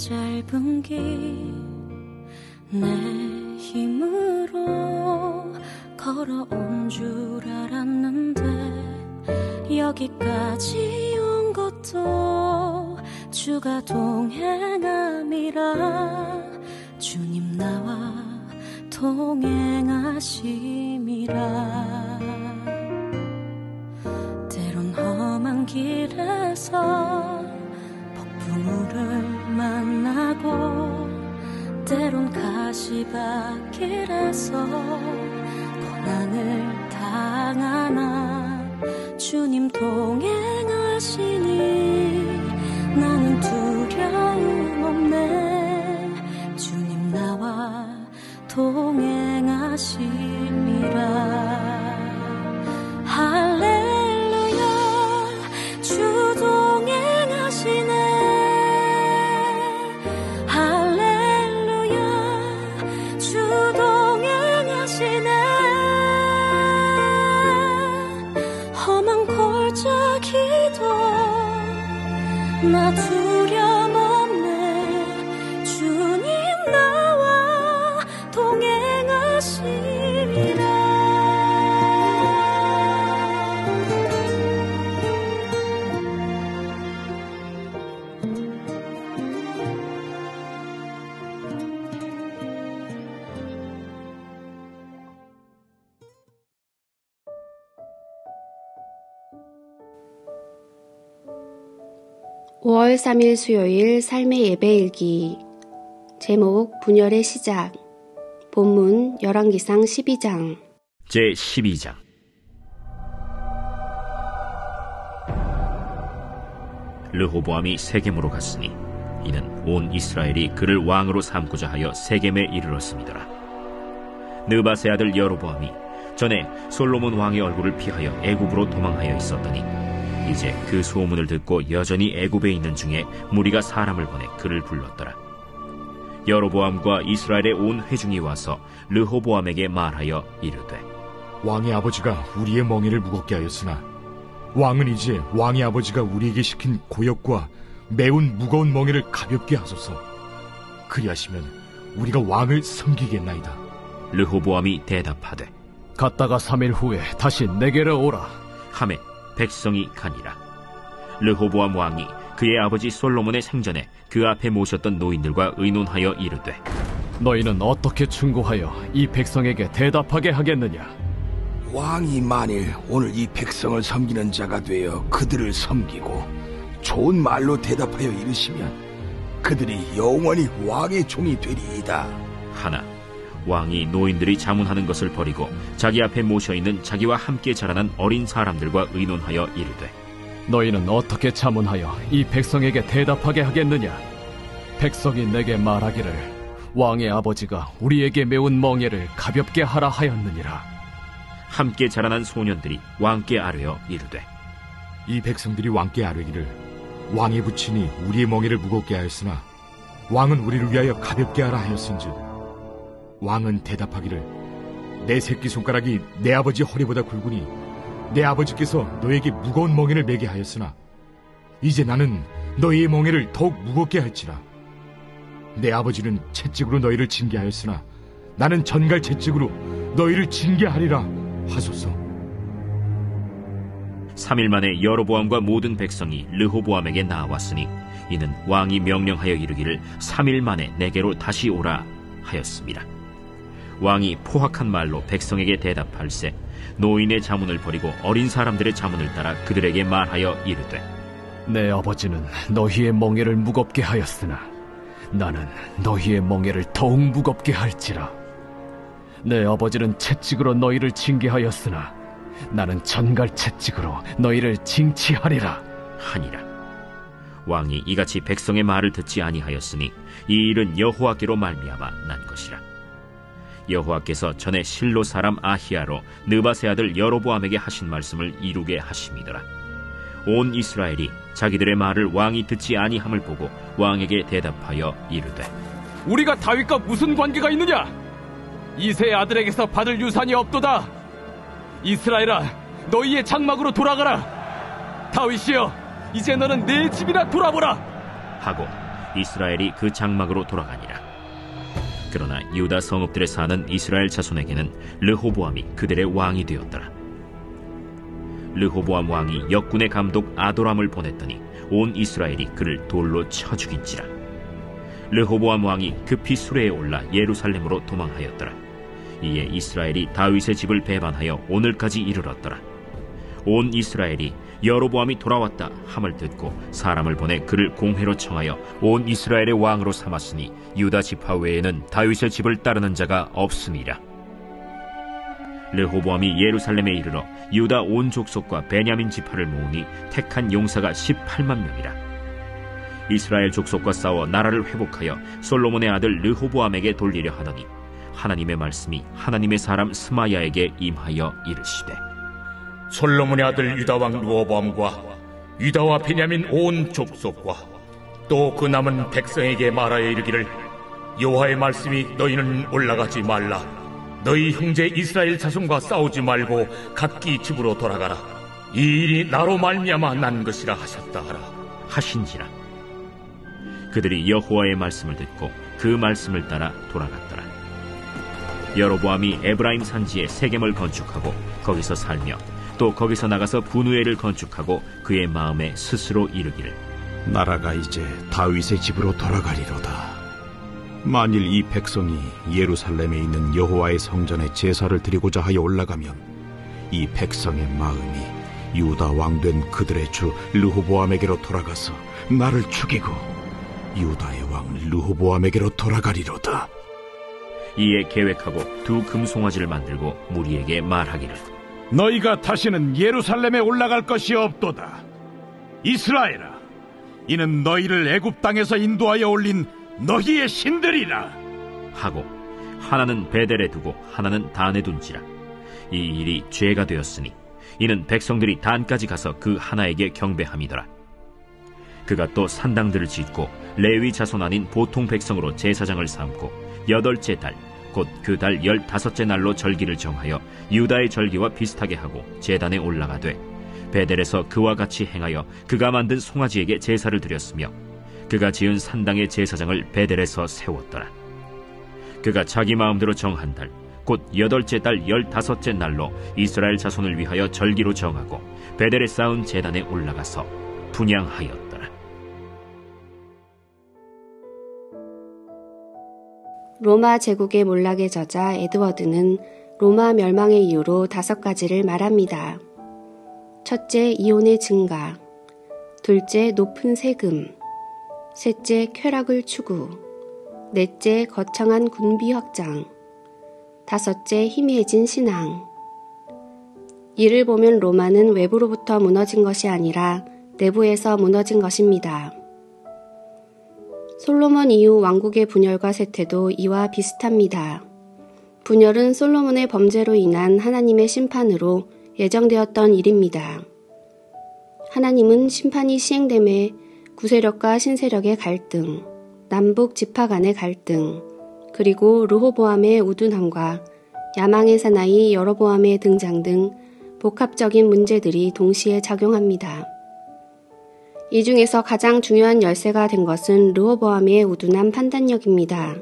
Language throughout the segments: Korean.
짧은 길 내 힘으로 걸어온 줄 알았는데 여기까지 온 것도 주가 동행함이라 주님 나와 동행하심이라 때론 험한 길에서 폭풍우를 만나고 때론 가시밭길에서 고난을 당하나 주님 동행하시니 나는 두려움 없네 주님 나와 동행하심이라 할렐루야 주 동행하시네 할렐루야 주 동행하시네 험한 골짜기도 나 두려움 없네 주님 나와 동행하시리라 (5월 3일) 수요일 삶의 예배일기 제목 분열의 시작 본문 열왕기상 12장 제12장 르호보암이 세겜으로 갔으니 이는 온 이스라엘이 그를 왕으로 삼고자 하여 세겜에 이르렀음이더라. 느바세 아들 여로보암이 전에 솔로몬 왕의 얼굴을 피하여 애굽으로 도망하여 있었더니 이제 그 소문을 듣고 여전히 애굽에 있는 중에 무리가 사람을 보내 그를 불렀더라. 여로보암과 이스라엘의 온 회중이 와서 르호보암에게 말하여 이르되 왕의 아버지가 우리의 멍에를 무겁게 하였으나 왕은 이제 왕의 아버지가 우리에게 시킨 고역과 매운 무거운 멍에를 가볍게 하소서. 그리하시면 우리가 왕을 섬기겠나이다. 르호보암이 대답하되 갔다가 3일 후에 다시 내게로 오라 하매 백성이 가니라. 르호보암 왕이 그의 아버지 솔로몬의 생전에 그 앞에 모셨던 노인들과 의논하여 이르되 너희는 어떻게 충고하여 이 백성에게 대답하게 하겠느냐? 왕이 만일 오늘 이 백성을 섬기는 자가 되어 그들을 섬기고 좋은 말로 대답하여 이르시면 그들이 영원히 왕의 종이 되리이다 하나 왕이 노인들이 자문하는 것을 버리고 자기 앞에 모셔있는 자기와 함께 자라난 어린 사람들과 의논하여 이르되 너희는 어떻게 자문하여 이 백성에게 대답하게 하겠느냐? 백성이 내게 말하기를 왕의 아버지가 우리에게 메운 멍에를 가볍게 하라 하였느니라. 함께 자라난 소년들이 왕께 아뢰어 이르되 이 백성들이 왕께 아뢰기를 왕의 부친이 우리의 멍에를 무겁게 하였으나 왕은 우리를 위하여 가볍게 하라 하였은즉 왕은 대답하기를 내 새끼손가락이 내 아버지 허리보다 굵으니 내 아버지께서 너에게 무거운 멍에를 매게 하였으나 이제 나는 너희의 멍에를 더욱 무겁게 할지라. 내 아버지는 채찍으로 너희를 징계하였으나 나는 전갈 채찍으로 너희를 징계하리라 하소서. 3일 만에 여로보암과 모든 백성이 르호보암에게 나왔으니 이는 왕이 명령하여 이르기를 3일 만에 내게로 다시 오라 하였습니다. 왕이 포악한 말로 백성에게 대답할세 노인의 자문을 버리고 어린 사람들의 자문을 따라 그들에게 말하여 이르되 내 아버지는 너희의 멍에를 무겁게 하였으나 나는 너희의 멍에를 더욱 무겁게 할지라. 내 아버지는 채찍으로 너희를 징계하였으나 나는 전갈 채찍으로 너희를 징치하리라 하니라. 왕이 이같이 백성의 말을 듣지 아니하였으니 이 일은 여호와께로 말미암아 난 것이라. 여호와께서 전에 실로 사람 아히야로 느바세 아들 여로보암에게 하신 말씀을 이루게 하심이더라. 온 이스라엘이 자기들의 말을 왕이 듣지 아니함을 보고 왕에게 대답하여 이르되 우리가 다윗과 무슨 관계가 있느냐? 이새의 아들에게서 받을 유산이 없도다. 이스라엘아, 너희의 장막으로 돌아가라. 다윗이여, 이제 너는 내 집이나 돌아보라 하고 이스라엘이 그 장막으로 돌아가니라. 그러나 유다 성읍들에 사는 이스라엘 자손에게는 르호보암이 그들의 왕이 되었더라. 르호보암 왕이 역군의 감독 아도람을 보냈더니 온 이스라엘이 그를 돌로 쳐 죽인지라. 르호보암 왕이 급히 수레에 올라 예루살렘으로 도망하였더라. 이에 이스라엘이 다윗의 집을 배반하여 오늘까지 이르렀더라. 온 이스라엘이 여로보암이 돌아왔다 함을 듣고 사람을 보내 그를 공회로 청하여 온 이스라엘의 왕으로 삼았으니 유다 지파 외에는 다윗의 집을 따르는 자가 없음이라. 르호보암이 예루살렘에 이르러 유다 온 족속과 베냐민 지파를 모으니 택한 용사가 18만 명이라. 이스라엘 족속과 싸워 나라를 회복하여 솔로몬의 아들 르호보암에게 돌리려 하더니 하나님의 말씀이 하나님의 사람 스마야에게 임하여 이르시되, 솔로몬의 아들 유다왕 르호보암과 유다와 베냐민 온 족속과 또 그 남은 백성에게 말하여 이르기를, 여호와의 말씀이 너희는 올라가지 말라, 너희 형제 이스라엘 자손과 싸우지 말고 각기 집으로 돌아가라, 이 일이 나로 말미암아 난 것이라 하셨다 하라 하신지라. 그들이 여호와의 말씀을 듣고 그 말씀을 따라 돌아갔더라. 여로보암이 에브라임 산지에 세겜을 건축하고 거기서 살며 또 거기서 나가서 분우엘을 건축하고 그의 마음에 스스로 이르기를, 나라가 이제 다윗의 집으로 돌아가리로다. 만일 이 백성이 예루살렘에 있는 여호와의 성전에 제사를 드리고자 하여 올라가면 이 백성의 마음이 유다 왕된 그들의 주 르호보암에게로 돌아가서 나를 죽이고 유다의 왕 르호보암에게로 돌아가리로다. 이에 계획하고 두 금송아지를 만들고 무리에게 말하기를, 너희가 다시는 예루살렘에 올라갈 것이 없도다. 이스라엘아, 이는 너희를 애굽 땅에서 인도하여 올린 너희의 신들이라 하고 하나는 베델에 두고 하나는 단에 둔지라. 이 일이 죄가 되었으니 이는 백성들이 단까지 가서 그 하나에게 경배함이더라. 그가 또 산당들을 짓고 레위 자손 아닌 보통 백성으로 제사장을 삼고 8째 달 곧 그 달 15째 날로 절기를 정하여 유다의 절기와 비슷하게 하고 제단에 올라가되 베델에서 그와 같이 행하여 그가 만든 송아지에게 제사를 드렸으며 그가 지은 산당의 제사장을 베델에서 세웠더라. 그가 자기 마음대로 정한 달 곧 8째 달 15째 날로 이스라엘 자손을 위하여 절기로 정하고 베델에 쌓은 제단에 올라가서 분향하였더라. 로마 제국의 몰락의 저자 에드워드는 로마 멸망의 이유로 5가지를 말합니다. 첫째, 이혼의 증가. 둘째, 높은 세금. 셋째, 쾌락을 추구. 넷째, 거창한 군비 확장. 다섯째, 희미해진 신앙. 이를 보면 로마는 외부로부터 무너진 것이 아니라 내부에서 무너진 것입니다. 솔로몬 이후 왕국의 분열과 쇠퇴도 이와 비슷합니다. 분열은 솔로몬의 범죄로 인한 하나님의 심판으로 예정되었던 일입니다. 하나님은 심판이 시행됨에 구세력과 신세력의 갈등, 남북 지파 간의 갈등, 그리고 르호보암의 우둔함과 야망의 사나이 여로보암의 등장 등 복합적인 문제들이 동시에 작용합니다. 이 중에서 가장 중요한 열쇠가 된 것은 르호보암의 우둔한 판단력입니다.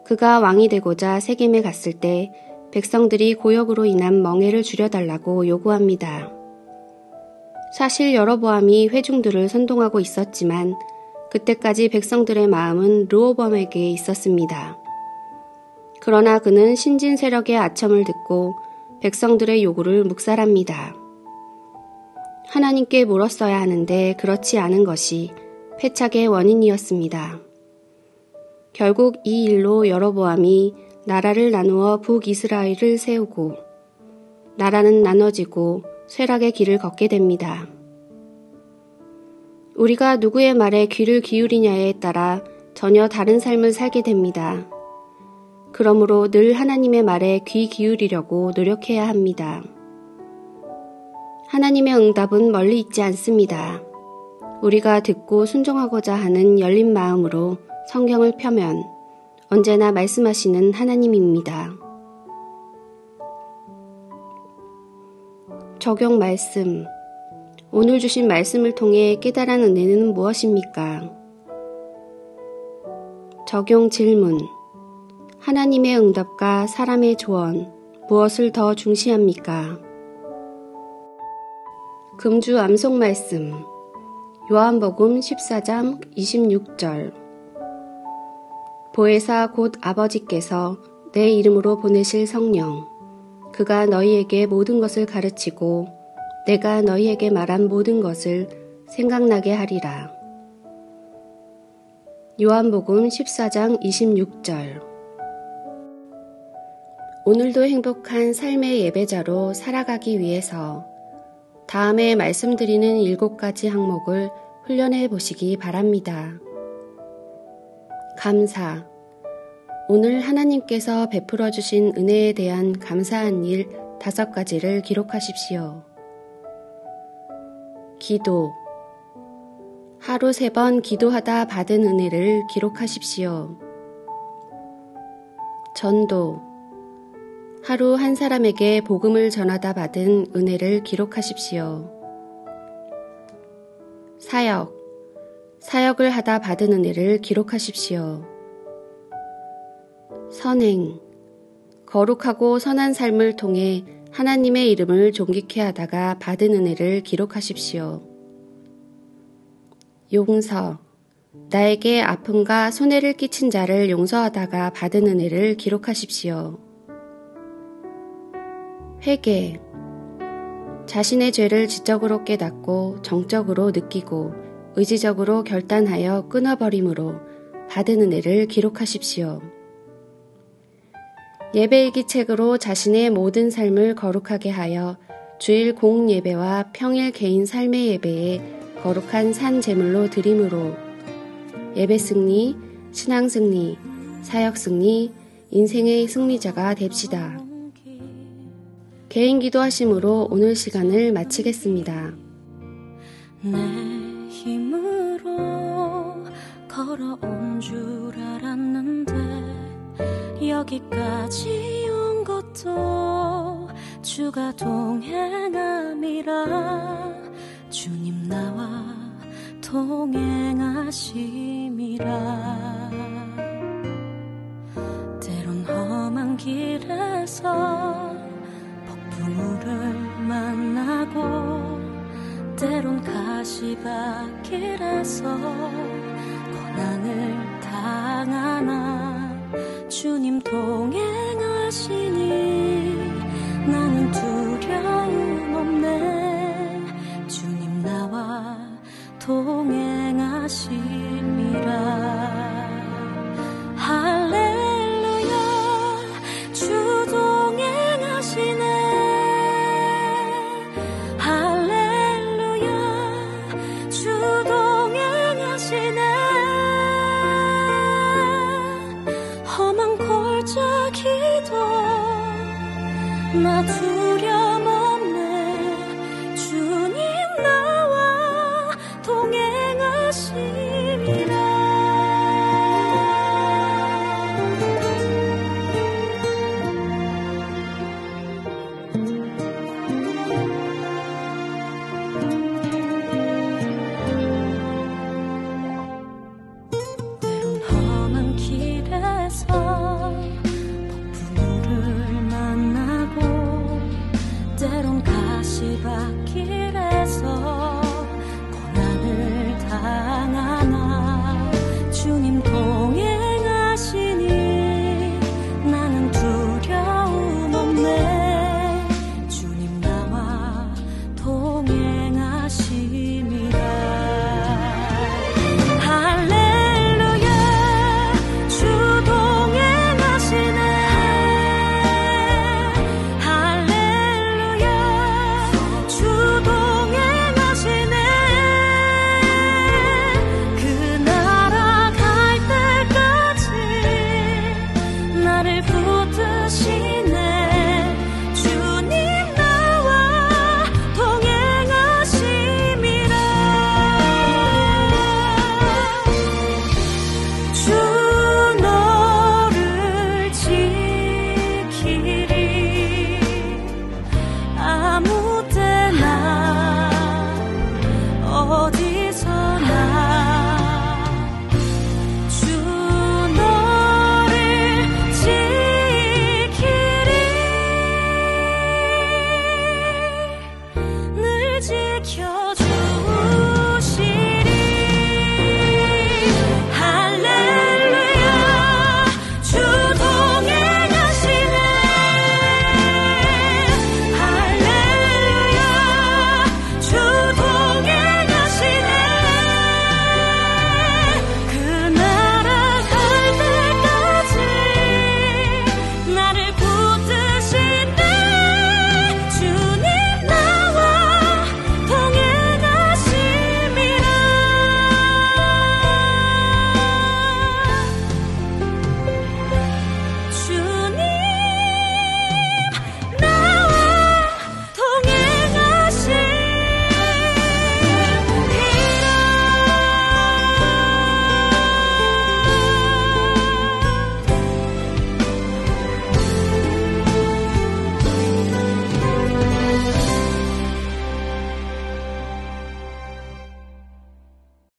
그가 왕이 되고자 세겜에 갔을 때 백성들이 고역으로 인한 멍해를 줄여달라고 요구합니다. 사실 여로보암이 회중들을 선동하고 있었지만 그때까지 백성들의 마음은 르호보암에게 있었습니다. 그러나 그는 신진 세력의 아첨을 듣고 백성들의 요구를 묵살합니다. 하나님께 물었어야 하는데 그렇지 않은 것이 패착의 원인이었습니다. 결국 이 일로 여로보암이 나라를 나누어 북이스라엘을 세우고 나라는 나눠지고 쇠락의 길을 걷게 됩니다. 우리가 누구의 말에 귀를 기울이냐에 따라 전혀 다른 삶을 살게 됩니다. 그러므로 늘 하나님의 말에 귀 기울이려고 노력해야 합니다. 하나님의 응답은 멀리 있지 않습니다. 우리가 듣고 순종하고자 하는 열린 마음으로 성경을 펴면 언제나 말씀하시는 하나님입니다. 적용 말씀. 오늘 주신 말씀을 통해 깨달은 은혜는 무엇입니까? 적용 질문. 하나님의 응답과 사람의 조언, 무엇을 더 중시합니까? 금주 암송 말씀. 요한복음 14장 26절. 보혜사 곧 아버지께서 내 이름으로 보내실 성령, 그가 너희에게 모든 것을 가르치고 내가 너희에게 말한 모든 것을 생각나게 하리라. 요한복음 14장 26절. 오늘도 행복한 삶의 예배자로 살아가기 위해서 다음에 말씀드리는 7가지 항목을 훈련해 보시기 바랍니다. 감사. 오늘 하나님께서 베풀어 주신 은혜에 대한 감사한 일 5가지를 기록하십시오. 기도. 하루 3번 기도하다 받은 은혜를 기록하십시오. 전도. 하루 한 사람에게 복음을 전하다 받은 은혜를 기록하십시오. 사역. 사역을 하다 받은 은혜를 기록하십시오. 선행. 거룩하고 선한 삶을 통해 하나님의 이름을 존귀케 하다가 받은 은혜를 기록하십시오. 용서. 나에게 아픔과 손해를 끼친 자를 용서하다가 받은 은혜를 기록하십시오. 회개. 자신의 죄를 지적으로 깨닫고 정적으로 느끼고 의지적으로 결단하여 끊어버림으로 받은 은혜를 기록하십시오. 예배일기책으로 자신의 모든 삶을 거룩하게 하여 주일 공예배와 평일 개인 삶의 예배에 거룩한 산 제물로 드림으로 예배 승리, 신앙 승리, 사역 승리, 인생의 승리자가 됩시다. 개인 기도하심으로 오늘 시간을 마치겠습니다. 내 힘으로 걸어온 줄 알았는데 여기까지 온 것도 주가 동행함이라. 주님 나와 동행하심이라. 때론 험한 길에서 폭풍우를 만나고 때론 가시밭길에서 고난을 당하나 주님 동행하시니 나는 두려움 없네. 주님 나와 동행하시니